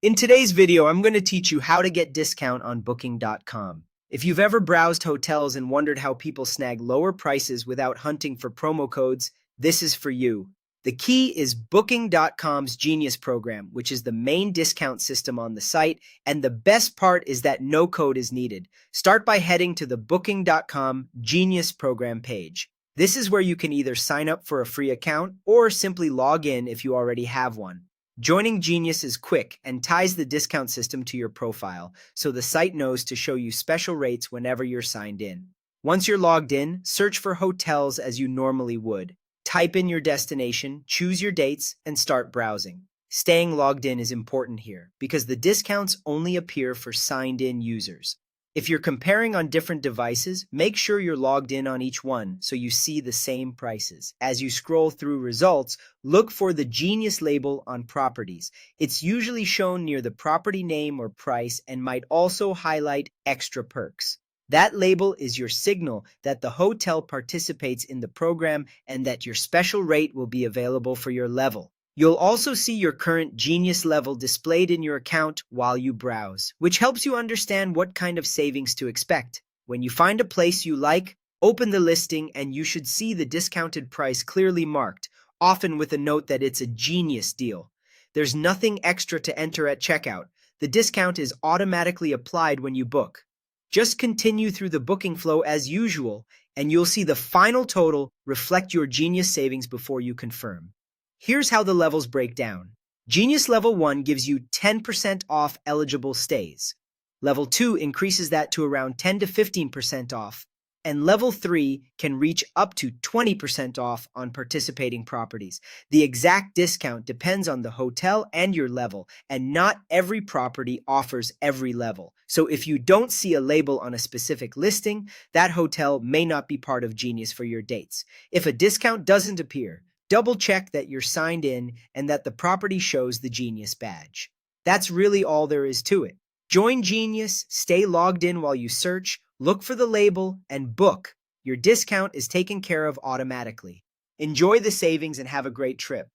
In today's video, I'm going to teach you how to get discount on Booking.com. If you've ever browsed hotels and wondered how people snag lower prices without hunting for promo codes, this is for you. The key is Booking.com's Genius program, which is the main discount system on the site, and the best part is that no code is needed. Start by heading to the Booking.com Genius program page. This is where you can either sign up for a free account or simply log in if you already have one. Joining Genius is quick and ties the discount system to your profile, so the site knows to show you special rates whenever you're signed in. Once you're logged in, search for hotels as you normally would. Type in your destination, choose your dates, and start browsing. Staying logged in is important here because the discounts only appear for signed-in users. If you're comparing on different devices, make sure you're logged in on each one so you see the same prices. As you scroll through results, look for the Genius label on properties. It's usually shown near the property name or price and might also highlight extra perks. That label is your signal that the hotel participates in the program and that your special rate will be available for your level. You'll also see your current Genius level displayed in your account while you browse, which helps you understand what kind of savings to expect. When you find a place you like, open the listing and you should see the discounted price clearly marked, often with a note that it's a Genius deal. There's nothing extra to enter at checkout. The discount is automatically applied when you book. Just continue through the booking flow as usual, and you'll see the final total reflect your Genius savings before you confirm. Here's how the levels break down. Genius Level 1 gives you 10% off eligible stays. Level 2 increases that to around 10 to 15% off. And Level 3 can reach up to 20% off on participating properties. The exact discount depends on the hotel and your level, and not every property offers every level. So if you don't see a label on a specific listing, that hotel may not be part of Genius for your dates. If a discount doesn't appear, double-check that you're signed in and that the property shows the Genius badge. That's really all there is to it. Join Genius, stay logged in while you search, look for the label, and book. Your discount is taken care of automatically. Enjoy the savings and have a great trip.